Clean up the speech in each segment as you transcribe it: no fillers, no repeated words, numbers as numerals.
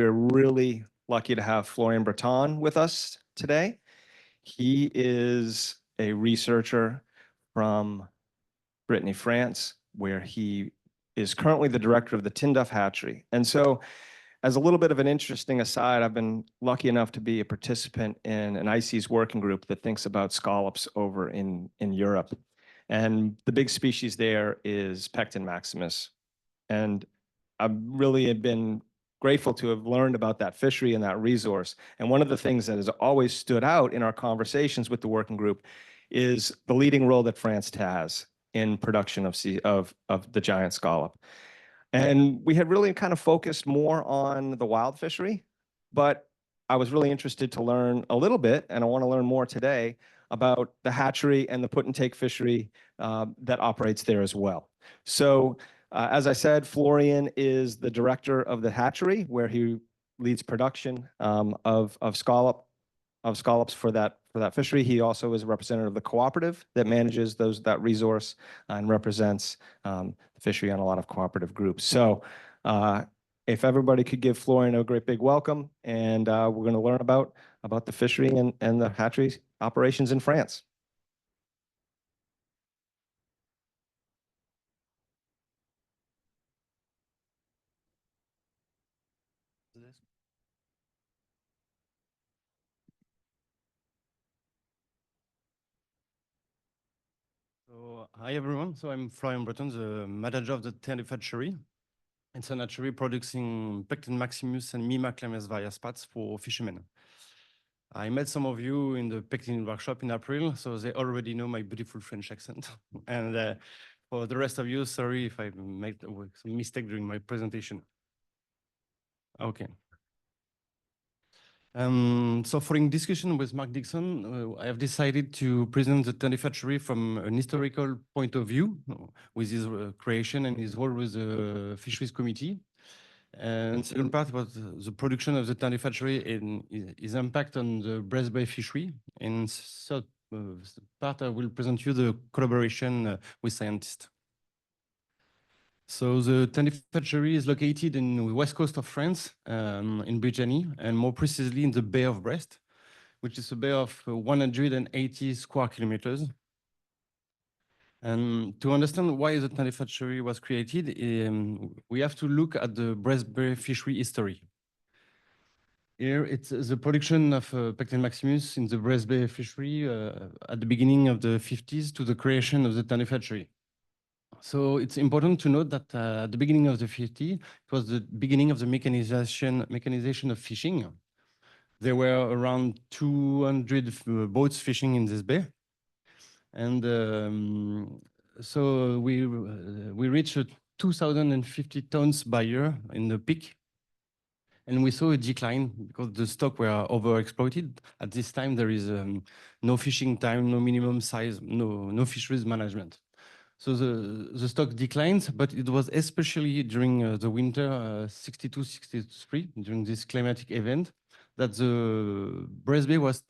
We're really lucky to have Florian Breton with us today. He is a researcher from Brittany, France, where he is currently the director of the Tinduff Hatchery. And so, as a little bit of an interesting aside, I've been lucky enough to be a participant in an ICES working group that thinks about scallops over in Europe. And the big species there is Pecten maximus. And I really have been grateful to have learned about that fishery and that resource. And one of the things that has always stood out in our conversations with the working group is the leading role that France has in production of the giant scallop. And we had really kind of focused more on the wild fishery, but I was really interested to learn a little bit, and I want to learn more today about the hatchery and the put and take fishery that operates there as well. So as I said, Florian is the director of the hatchery, where he leads production of scallops for that fishery. He also is a representative of the cooperative that manages that resource and represents the fishery on a lot of cooperative groups. So if everybody could give Florian a great big welcome, and we're going to learn about the fishery and the hatchery operations in France. So, hi everyone. So I'm Florian Breton, the manager of the Tinduff hatchery. It's an hatchery producing Pecten maximus and Mima clames varia spats for fishermen. I met some of you in the Pecten workshop in April, so they already know my beautiful French accent. And for the rest of you, sorry if I made some mistake during my presentation. Okay. So following discussion with Mark Dixon, I have decided to present the Tinduff hatchery from an historical point of view with his creation and his role with the Fisheries Committee. And second part was the production of the Tinduff hatchery and his impact on the Brest Bay fishery. And third part, I will present you the collaboration with scientists. So the Tinduff hatchery is located in the west coast of France, in Brittany, and more precisely in the Bay of Brest, which is a bay of 180 square kilometers. And to understand why the Tinduff hatchery was created, we have to look at the Brest Bay fishery history. Here, it's the production of Pecten maximus in the Brest Bay fishery at the beginning of the 50s to the creation of the Tinduff hatchery. So it's important to note that at the beginning of the 50s, it was the beginning of the mechanization of fishing. There were around 200 boats fishing in this bay. And so we reached 2,050 tons by year in the peak. And we saw a decline because the stock were overexploited. At this time, there is no fishing time, no minimum size, no fisheries management. So the stock declines, but it was especially during the winter 62-63, during this climatic event, that the Brest Bay was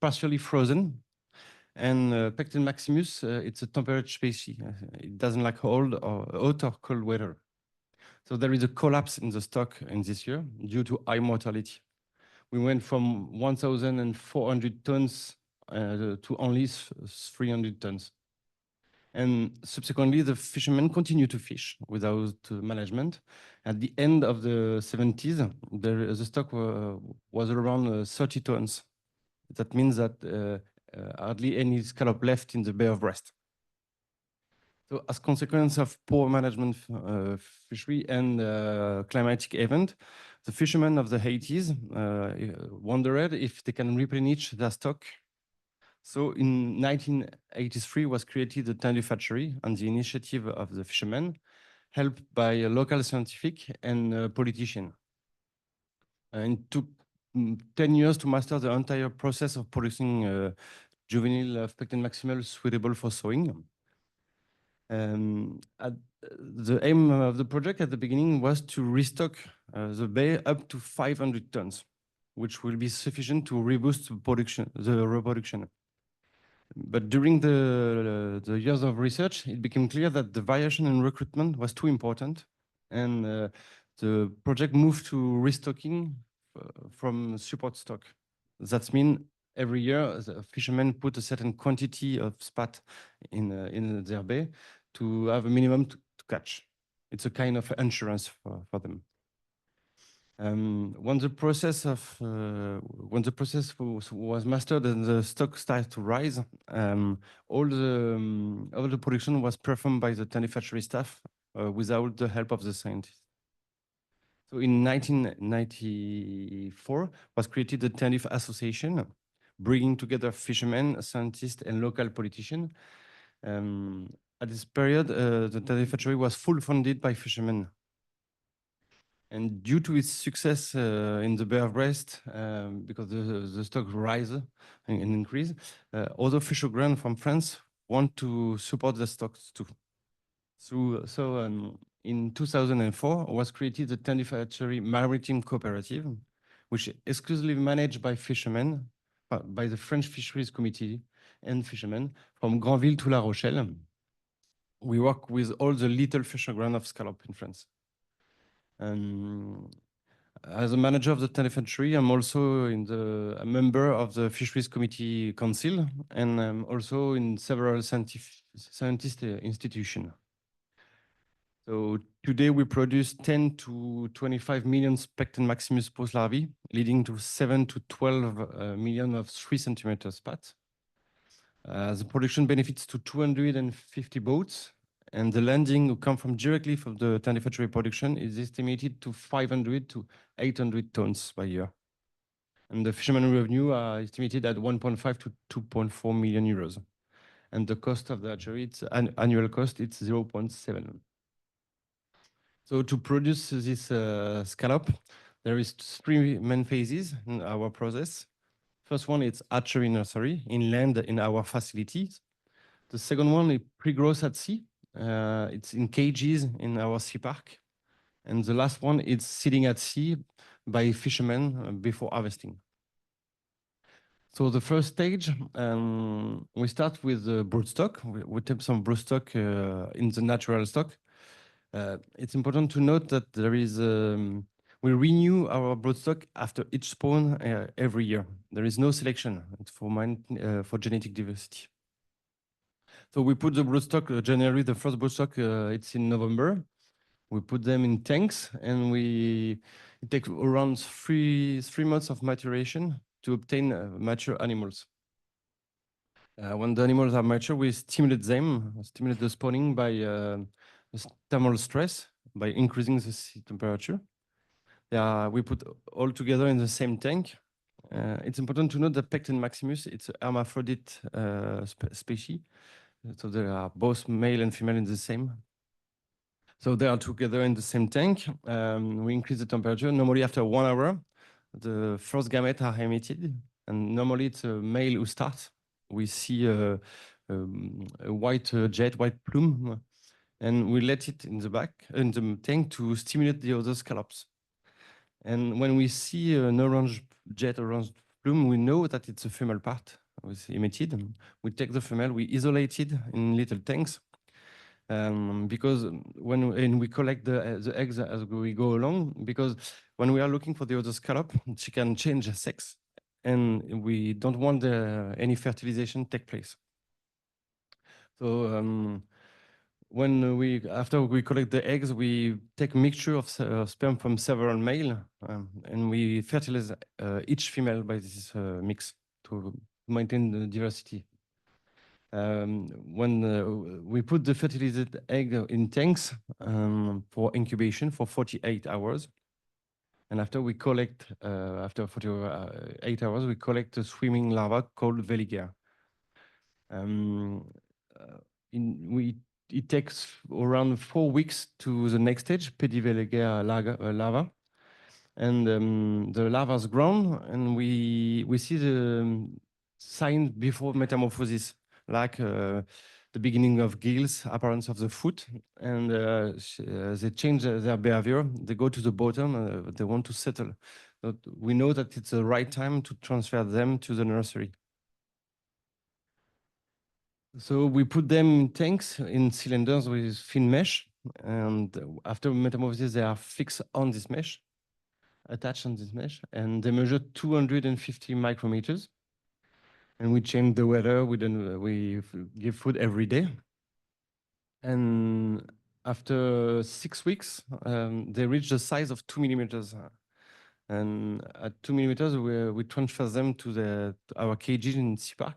partially frozen. And Pecten maximus, it's a temperate species. It doesn't like hot or cold weather. So there is a collapse in the stock in this year due to high mortality. We went from 1,400 tons to only 300 tons. And subsequently, the fishermen continued to fish without management. At the end of the 70s, the stock was around 30 tons. That means that hardly any scallop left in the Bay of Brest. So as consequence of poor management fishery and climatic event, the fishermen of the 80s wondered if they can replenish their stock. So in 1983 was created the Tinduff hatchery on the initiative of the fishermen, helped by a local scientific and politician. And it took 10 years to master the entire process of producing juvenile Pecten maximus suitable for sowing. The aim of the project at the beginning was to restock the bay up to 500 tons, which will be sufficient to reboost the reproduction. But during the years of research, it became clear that the variation in recruitment was too important, and The project moved to restocking from support stock. That means every year the fishermen put a certain quantity of spat in their bay to have a minimum to catch. It's a kind of insurance for them. When the process was mastered and the stock started to rise, all the production was performed by the Tenerife hatchery staff without the help of the scientists. So in 1994 was created the Tenerife Association, bringing together fishermen, scientists, and local politicians. At this period, the Tenerife hatchery was full funded by fishermen. And due to its success in the bear breast, because the stock rise and increase, other fisher brands from France want to support the stocks too. In 2004 was created the Tenerife Hatchery Maritime Cooperative, which is exclusively managed by fishermen, by the French Fisheries Committee and fishermen from Granville to La Rochelle. We work with all the little fisher ground of scallop in France. As a manager of the Tenerife Hatchery, I'm also a member of the Fisheries Committee Council, and I'm also in several scientist institutions. So today we produce 10 to 25 million Pecten maximus post larvae, leading to 7 to 12 million of 3 centimeter spat. The production benefits to 250 boats, and the landing who come directly from the Tenerife hatchery production is estimated to 500 to 800 tons per year. And the fisherman revenue are estimated at 1.5 to 2.4 million euros. And the cost of the hatchery, annual cost, it's 0.7. So to produce this scallop, there is 3 main phases in our process. First one, it's hatchery nursery, inland in our facilities. The second one is pre-growth at sea. It's in cages in our sea park. And the last one is sitting at sea by fishermen before harvesting. So the first stage, we start with the broodstock. We take some broodstock in the natural stock. It's important to note that there is we renew our broodstock after each spawn every year. There is no selection. It's for genetic diversity. So we put the broodstock generally the first broodstock it's in November. We put them in tanks, and it takes around three months of maturation to obtain mature animals. When the animals are mature, we stimulate the spawning by thermal stress, by increasing the sea temperature. We put all together in the same tank. It's important to note that Pecten maximus, it's an hermaphrodite species. So they are both male and female in the same. So they are together in the same tank. We increase the temperature. Normally after 1 hour, the first gametes are emitted. And normally it's a male who starts. We see a white white plume, and we let it in the tank to stimulate the other scallops. And when we see an orange plume, we know that it's a female part was emitted. We take the female, we isolate it in little tanks, because when we collect the eggs as we go along, because when we are looking for the other scallop, she can change sex, and we don't want any fertilization take place. So after we collect the eggs, we take a mixture of sperm from several male, and we fertilize each female by this mix to maintain the diversity. When we put the fertilized egg in tanks for incubation for 48 hours, and after we collect, after 48 hours, we collect a swimming larva called veliger. It takes around 4 weeks to the next stage, pediveliger larva. And the larva is grown, and we see the sign before metamorphosis, like the beginning of gills, appearance of the foot, and they change their behavior. They go to the bottom, they want to settle. But we know that it's the right time to transfer them to the nursery. So we put them in tanks, in cylinders with thin mesh, And after metamorphosis, they are fixed on this mesh, attached on this mesh, and they measure 250 micrometers. And we change the weather. We give food every day. And after 6 weeks, they reach the size of 2 millimeters. And at 2 millimeters, we transfer them to our cages in Sea Park.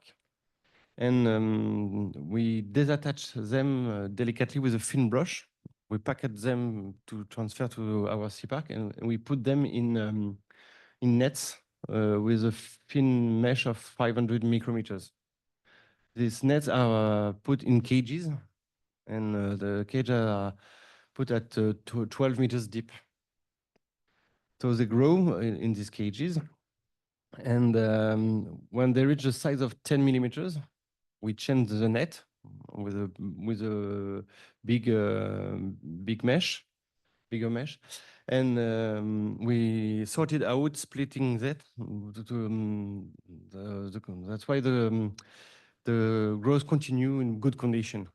And we disattach them delicately with a thin brush. We packet them to transfer to our Sea Park, and we put them in nets with a thin mesh of 500 micrometers. These nets are put in cages, and the cage are put at 12 meters deep. So they grow in these cages. And when they reach the size of 10 millimeters, we change the net with a big mesh, bigger mesh, and we sorted out splitting that. That's why the growth continue in good condition,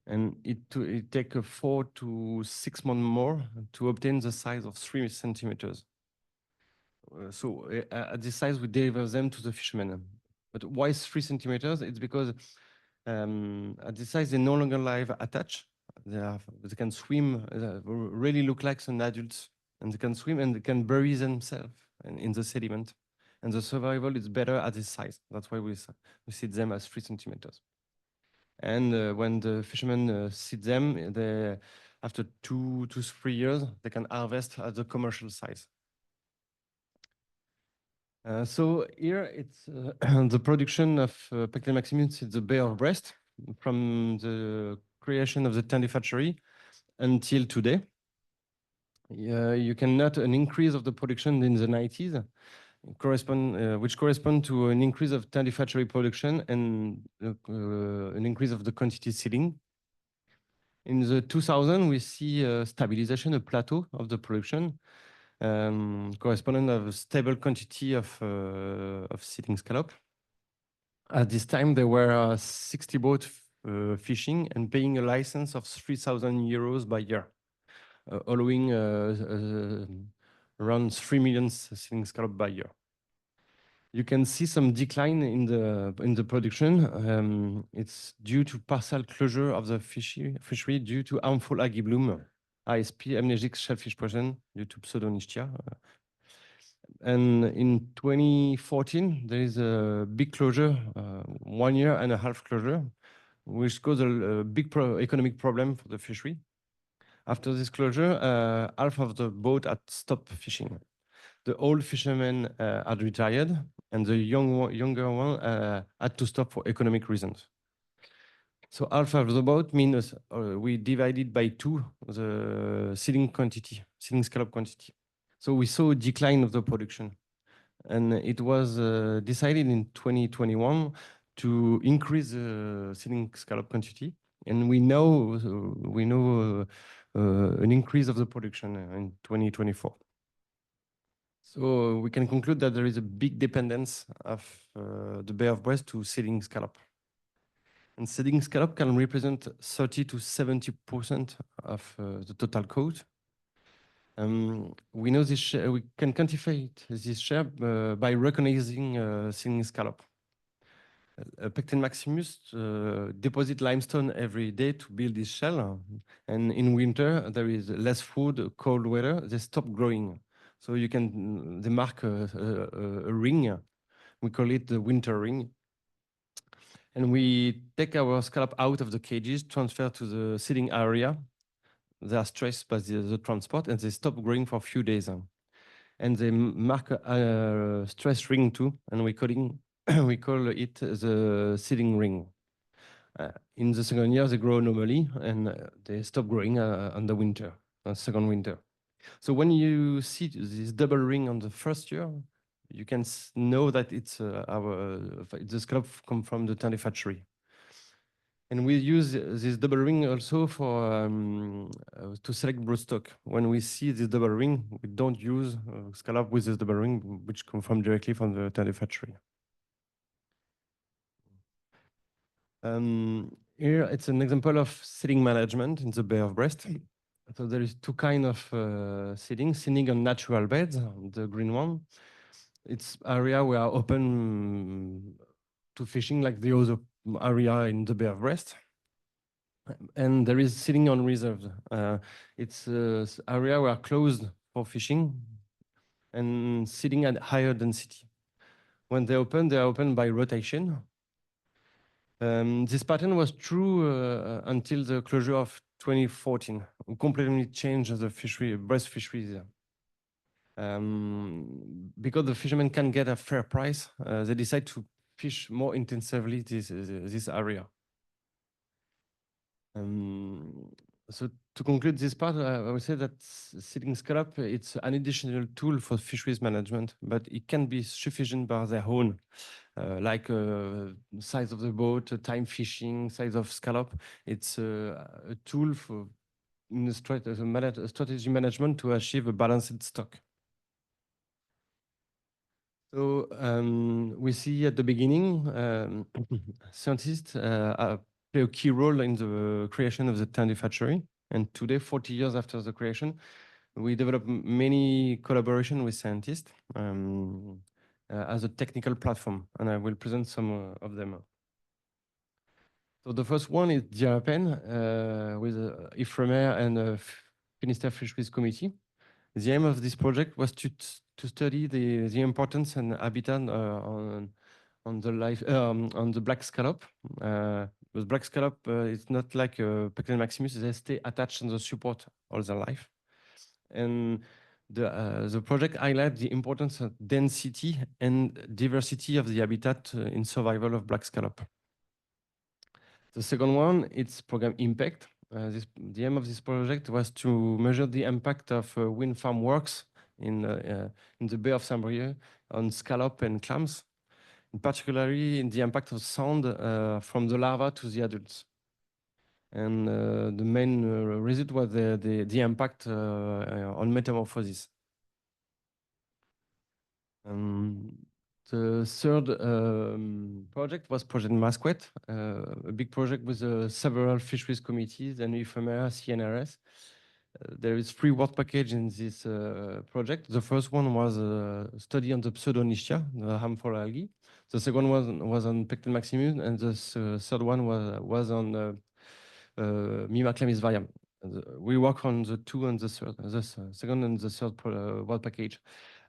and it take 4 to 6 months more to obtain the size of 3 centimeters. So at this size, we deliver them to the fishermen. But why 3 centimeters? It's because at this size, they no longer live attached. They can swim, really look like some adults, and they can swim and they can bury themselves in the sediment. And the survival is better at this size. That's why we see them as 3 centimeters. And when the fishermen see them, after 2 to 3 years, they can harvest at the commercial size. So here it's the production of Pecten maximus in the Bay of Brest from the creation of the Tandy hatchery until today. You can note an increase of the production in the 90s, which correspond to an increase of Tandy hatchery production and an increase of the quantity seeding. In the 2000, we see a stabilization, a plateau of the production, corresponding of a stable quantity of seeding scallop. At this time, there were 60 boats fishing and paying a license of 3,000 euros by year, allowing around 3 million seeding scallop by year. You can see some decline in the production. It's due to partial closure of the fishery due to harmful algae bloom, ASP, amnesic shellfish poison, due to pseudonychtia. And in 2014, there is a big closure, 1 year and a half closure, which caused a big economic problem for the fishery. After this closure, half of the boat had stopped fishing. The old fishermen had retired, and the younger one had to stop for economic reasons. So half of the boat means we divided by 2 the seeding scallop quantity. So we saw a decline of the production. And it was decided in 2021 to increase the seeding scallop quantity. And we know an increase of the production in 2024. So we can conclude that there is a big dependence of the Bay of Brest to seeding scallop. And seeding scallop can represent 30 to 70% of the total cost. We know this share, we can quantify this share by recognizing seeding scallop. Pecten maximus deposit limestone every day to build this shell, and in winter there is less food, cold weather, they stop growing. So they mark a ring. We call it the winter ring. And we take our scallop out of the cages, transfer to the seeding area. They are stressed by the transport, and they stop growing for a few days. And they mark a stress ring too, and we call it the seeding ring. In the second year, they grow normally, and they stop growing on the winter, second winter. So when you see this double ring on the first year, you can know that it's the scallop come from the Tandy hatchery. And we use this double ring also for to select broodstock. When we see this double ring, we don't use scallop with this double ring, which come from directly from the Tandy hatchery. Here, it's an example of seeding management in the Bay of Brest. So there is two kind of seeding on natural beds, the green one. It's area where are open to fishing like the other area in the Bay of Brest. And there is seeding on reserves. It's area where are closed for fishing and seeding at higher density. When they are open by rotation. This pattern was true until the closure of 2014. We completely changed the fishery, Brest fisheries. Because the fishermen can get a fair price, they decide to fish more intensively this area. So to conclude this part, I would say that seeding scallop, it's an additional tool for fisheries management, but it can be sufficient by their own. Like size of the boat, time fishing, size of scallop. It's a tool for in the strategy management to achieve a balanced stock. So we see at the beginning, scientists play a key role in the creation of the Tandy hatchery. And today, 40 years after the creation, we develop many collaboration with scientists as a technical platform, and I will present some of them. So the first one is DRPN with IFREMER and Finisterre Fisheries Committee. The aim of this project was to study the importance and habitat on the black scallop. With black scallop, it's not like Pecten maximus; they stay attached on the support all their life. And the project highlights the importance of density and diversity of the habitat in survival of black scallop. The second one, it's program impact. The aim of this project was to measure the impact of wind farm works in the Bay of Saint-Brieuc on scallop and clams, and particularly in the impact of sound from the larva to the adults. And the main result was the impact on metamorphosis. The third project was Project Masquet, a big project with several fisheries committees and IFREMER, CNRS. There is 3 work package in this project. The first one was a study on the Pseudonychia, the harmful algae. The second one was on Pecten maximus, and the third one was on Mimaclamis variam. We work on the two and the third, the second and the third work package.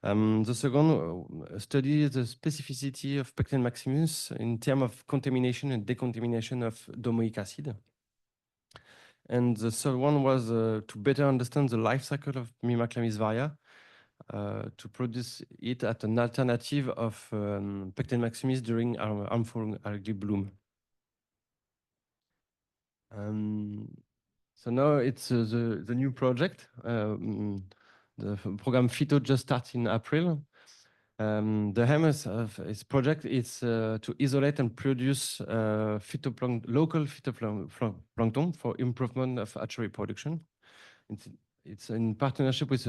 The second study the specificity of Pecten maximus in terms of contamination and decontamination of domoic acid. And the third one was to better understand the life cycle of Mimaclamis varia, to produce it at an alternative of Pecten maximus during harmful algae bloom. So now it's the new project. The program Phyto just started in April. The aim of this project is to isolate and produce local phytoplankton for improvement of hatchery production. It's in partnership with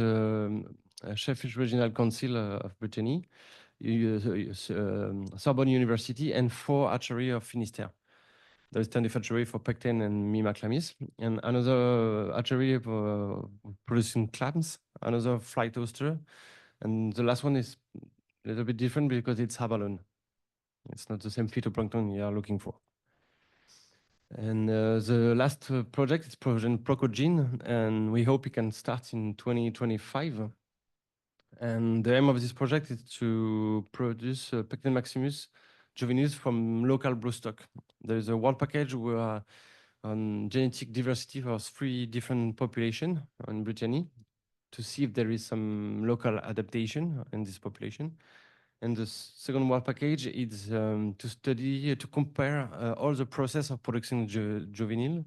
Shellfish Regional Council of Brittany, Sorbonne University, and 4 hatchery of Finisterre. There is Tandy hatchery for Pecten and Mimaclamis, and another hatchery producing clams, another fly toaster, and the last one is a little bit different because it's abalone. It's not the same phytoplankton you are looking for. And the last project is Project Procogene, and we hope it can start in 2025. And the aim of this project is to produce Pecten maximus juveniles from local broodstock. There is a world package where on genetic diversity of 3 different populations in Brittany to see if there is some local adaptation in this population. And the second world package is to study, to compare all the process of producing juvenile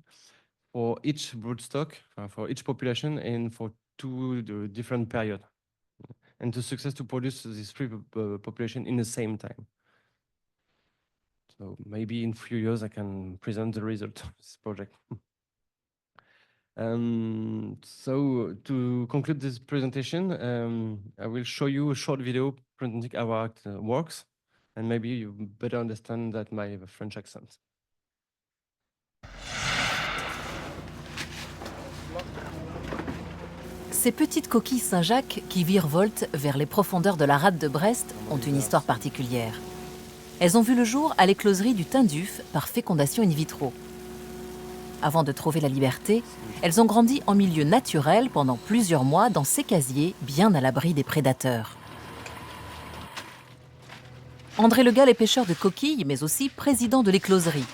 for each broodstock, for each population, and for 2 different periods. And to success to produce these 3 population in the same time. So maybe in a few years I can present the result of this project. So to conclude this presentation, I will show you a short video presenting our works, and maybe you better understand that my French accent. Ces petites coquilles Saint-Jacques qui virevoltent vers les profondeurs de la rade de Brest ont une histoire particulière. Elles ont vu le jour à l'écloserie du Tinduf par fécondation in vitro. Avant de trouver la liberté, elles ont grandi en milieu naturel pendant plusieurs mois dans ces casiers, bien à l'abri des prédateurs. André Le Gall est pêcheur de coquilles, mais aussi président de l'écloserie.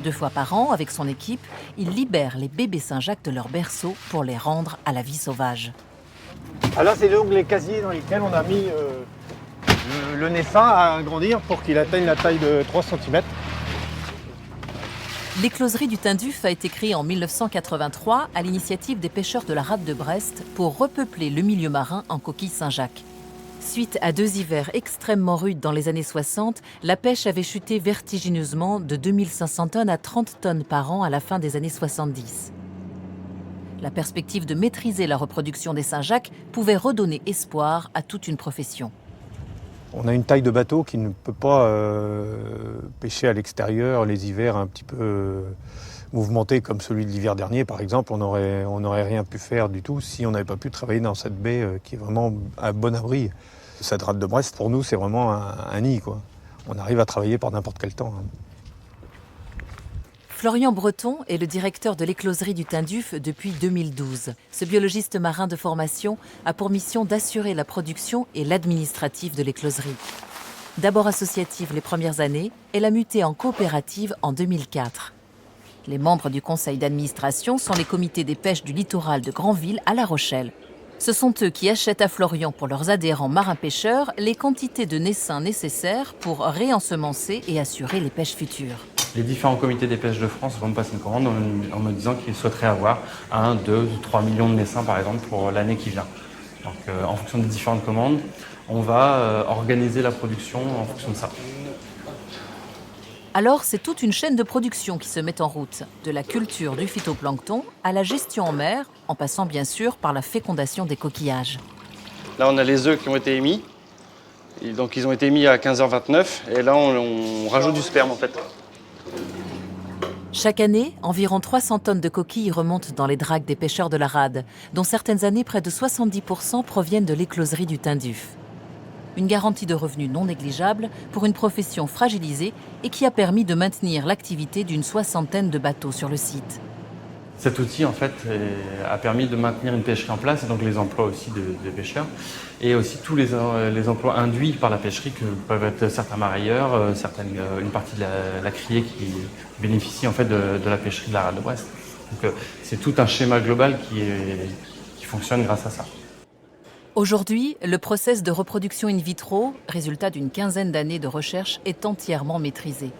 2 fois par an, avec son équipe, il libère les bébés Saint-Jacques de leur berceau pour les rendre à la vie sauvage. Alors c'est donc les casiers dans lesquels on a mis le naissain à grandir pour qu'il atteigne la taille de 3 cm. L'écloserie du Tinduf a été créée en 1983 à l'initiative des pêcheurs de la rade de Brest pour repeupler le milieu marin en coquilles Saint-Jacques. Suite à 2 hivers extrêmement rudes dans les années 60, la pêche avait chuté vertigineusement de 2500 tonnes à 30 tonnes par an à la fin des années 70. La perspective de maîtriser la reproduction des Saint-Jacques pouvait redonner espoir à toute une profession. On a une taille de bateau qui ne peut pas pêcher à l'extérieur les hivers un petit peu mouvementés comme celui de l'hiver dernier par exemple. On n'aurait rien pu faire du tout si on n'avait pas pu travailler dans cette baie qui est vraiment à bon abri. Cette rade de Brest, pour nous, c'est vraiment un nid, quoi. On arrive à travailler par n'importe quel temps. Florian Breton est le directeur de l'écloserie du Tinduf depuis 2012. Ce biologiste marin de formation a pour mission d'assurer la production et l'administratif de l'écloserie. D'abord associative les premières années, elle a muté en coopérative en 2004. Les membres du conseil d'administration sont les comités des pêches du littoral de Granville à La Rochelle. Ce sont eux qui achètent à Florian pour leurs adhérents marins-pêcheurs les quantités de naissains nécessaires pour réensemencer et assurer les pêches futures. Les différents comités des pêches de France vont me passer une commande en me disant qu'ils souhaiteraient avoir 1, 2, 3 millions de naissains par exemple pour l'année qui vient. Donc en fonction des différentes commandes, on va organiser la production en fonction de ça. Alors, c'est toute une chaîne de production qui se met en route, de la culture du phytoplancton à la gestion en mer, en passant bien sûr par la fécondation des coquillages. Là, on a les œufs qui ont été émis. Et donc, ils ont été émis à 15h29. Et là, on rajoute du sperme, en fait. Chaque année, environ 300 tonnes de coquilles remontent dans les dragues des pêcheurs de la rade, dont certaines années, près de 70% proviennent de l'écloserie du Tinduf. Une garantie de revenus non négligeable pour une profession fragilisée et qui a permis de maintenir l'activité d'une 60aine de bateaux sur le site. Cet outil, en fait, a permis de maintenir une pêcherie en place, et donc les emplois aussi des pêcheurs, et aussi tous les emplois induits par la pêcherie, que peuvent être certains marailleurs, une partie de la criée qui bénéficie en fait de la pêcherie de la rade de Brest. Donc c'est tout un schéma global qui fonctionne grâce à ça. Aujourd'hui, le process de reproduction in vitro, résultat d'une 15aine d'années de recherche, est entièrement maîtrisé.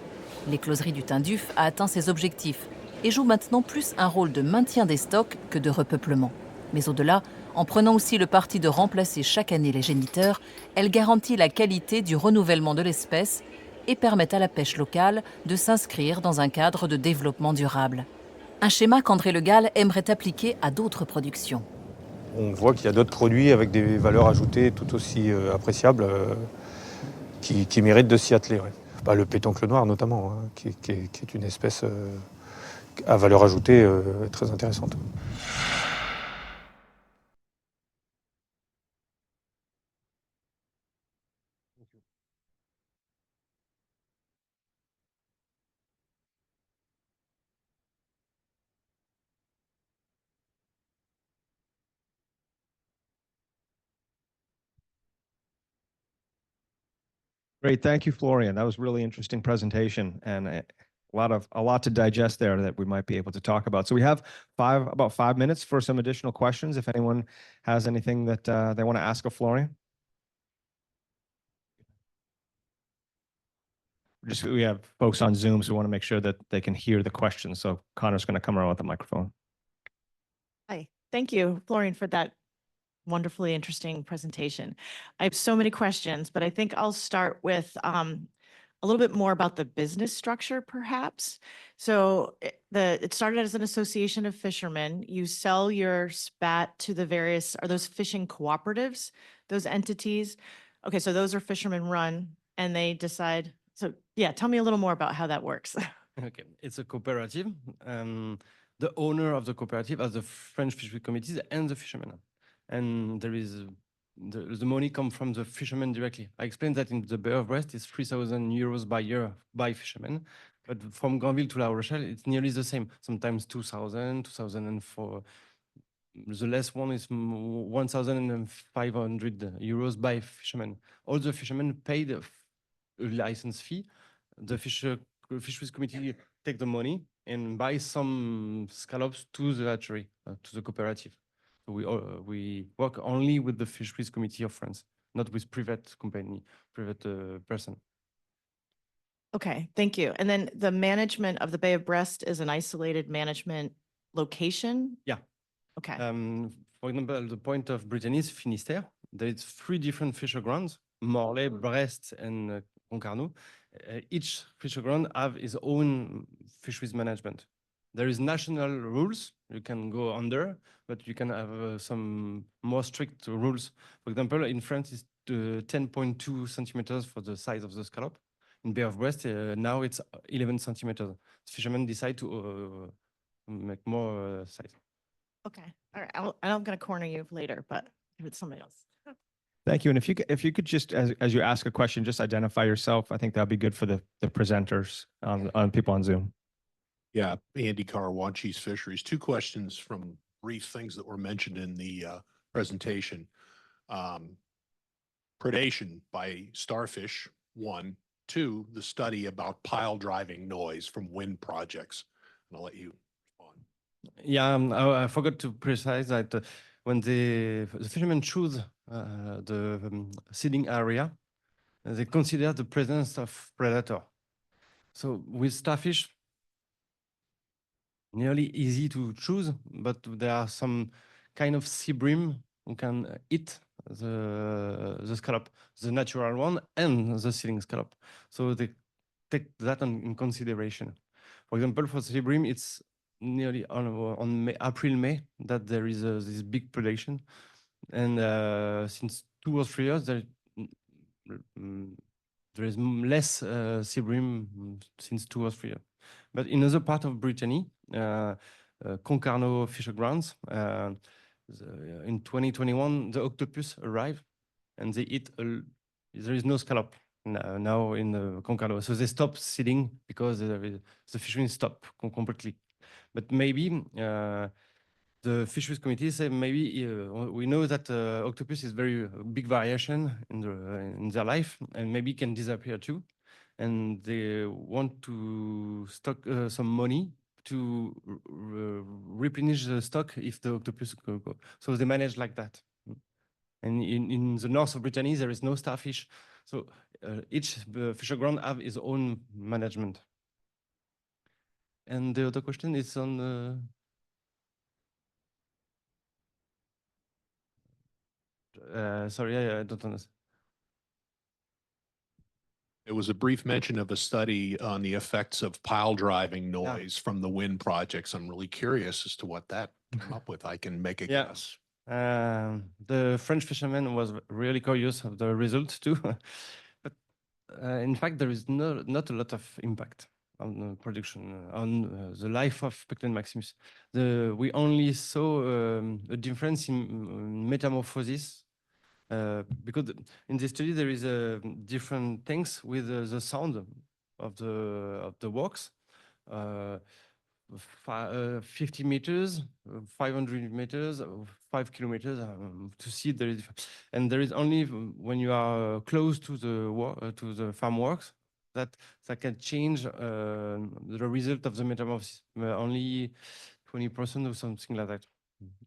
L'écloserie du Tinduf a atteint ses objectifs et joue maintenant plus un rôle de maintien des stocks que de repeuplement. Mais au-delà, en prenant aussi le parti de remplacer chaque année les géniteurs, elle garantit la qualité du renouvellement de l'espèce et permet à la pêche locale de s'inscrire dans un cadre de développement durable. Un schéma qu'André Le Gall aimerait appliquer à d'autres productions. On voit qu'il y a d'autres produits avec des valeurs ajoutées tout aussi appréciables qui méritent de s'y atteler. Ouais. Bah, le pétoncle noir notamment, hein, qui est une espèce à valeur ajoutée très intéressante. Great. Thank you, Florian. That was a really interesting presentation and a lot to digest there that we might be able to talk about. So we have about 5 minutes for some additional questions. If anyone has anything that they want to ask of Florian. We have folks on Zoom, so we want to make sure that they can hear the questions. So Connor's going to come around with the microphone. Hi, thank you, Florian, for that wonderfully interesting presentation. I have so many questions, but I think I'll start with a little bit more about the business structure, perhaps. So it started as an association of fishermen. You sell your spat to the various, are those fishing cooperatives, those entities? Okay, so those are fishermen run and they decide. So yeah, tell me a little more about how that works. Okay, it's a cooperative. The owner of the cooperative are the French fishery committees and the fishermen. And there is the money come from the fishermen directly. I explained that in the Bay of Brest, it's 3,000 euros by year by fishermen. But from Granville to La Rochelle, it's nearly the same. Sometimes 2,000, 2,004. The last one is 1,500 euros by fishermen. All the fishermen paid a license fee. The fisheries committee take the money and buy some scallops to the hatchery, to the cooperative. So we work only with the fisheries committee of France, not with private company, private person. Okay, thank you. And then the management of the Bay of Brest is an isolated management location? Yeah. Okay, For example, the point of Brittany is Finistère. There is 3 different fisher grounds, Morlaix, Brest, and Concarneau. Each fisher ground have its own fisheries management. There is national rules you can go under, but you can have some more strict rules. For example, in France, it's 10.2 centimeters for the size of the scallop. In Bay of Brest, now it's 11 centimeters. Fishermen decide to make more size. okay. All right. I'm going to corner you later, but if it's somebody else. Thank you. And if you could just, as you ask a question, just identify yourself. I think that'd be good for the presenters on people on Zoom. Yeah, Andy Karawanchis Fisheries. 2 questions from brief things that were mentioned in the presentation. Predation by starfish, 1. 2, the study about pile driving noise from wind projects. And I'll let you respond. Yeah, I forgot to precise that when the fishermen choose the seeding area, they consider the presence of predator. So with starfish, nearly easy to choose, but there are some kind of sea bream who can eat the scallop, the natural one and the seeding scallop. So they take that in consideration. For example, for sea bream, it's nearly on April, May that there is this big predation. And since 2 or 3 years, there is less sea bream since 2 or 3 years. But in other part of Brittany, Concarneau fisher grounds, in 2021, the octopus arrived and they eat, there is no scallop now in the Concarneau. So they stop seeding because the fishery stopped completely. But maybe the fisheries committee say maybe we know that octopus is very big variation in their life and maybe can disappear too. And they want to stock some money to replenish the stock if the octopus go. So they manage like that. And in the north of Brittany, there is no starfish. So each fisher ground have its own management. And the other question is on sorry, I don't understand. It was a brief mention of a study on the effects of pile driving noise from the wind projects. I'm really curious as to what that came up with. I can make a guess. The French fisherman was really curious of the result too. But in fact, there is not a lot of impact on the production, on the life of Pecten maximus. We only saw a difference in metamorphosis because in the study there is different things with the sound of the walks. 50 meters, 500 meters, 5 kilometers to see there is, and there is only when you are close to the farm works that can change the result of the metamorphosis. Only 20% or something like that.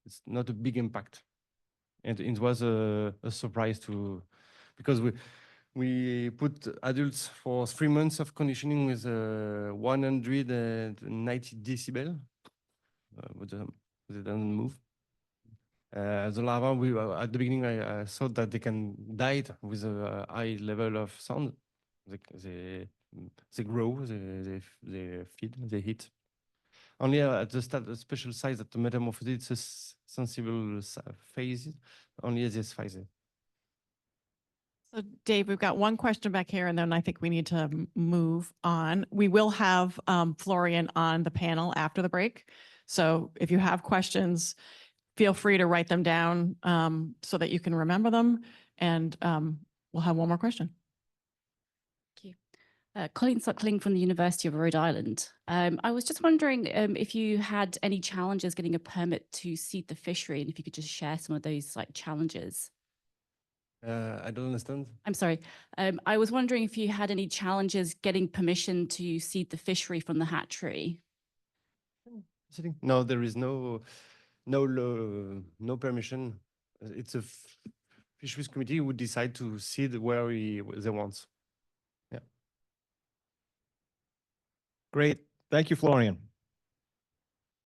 It's not a big impact. And it was a surprise because we put adults for 3 months of conditioning with 190 decibel. They don't move. The larvae, at the beginning, I thought that they can die with a high level of sound. They grow, they feed, they eat. Only at the special size that the metamorphosis is sensible phase, only at this phase. So Dave, we've got one question back here, and then I think we need to move on. We will have Florian on the panel after the break. So if you have questions, feel free to write them down so that you can remember them. And we'll have one more question. Thank you. Colleen Suckling from the University of Rhode Island. I was just wondering if you had any challenges getting a permit to seed the fishery, and if you could just share some of those challenges. I don't understand. I'm sorry. I was wondering if you had any challenges getting permission to seed the fishery from the hatchery. No, there is no permission. It's a fisheries committee who would decide to seed where they want. Yeah. Great. Thank you, Florian.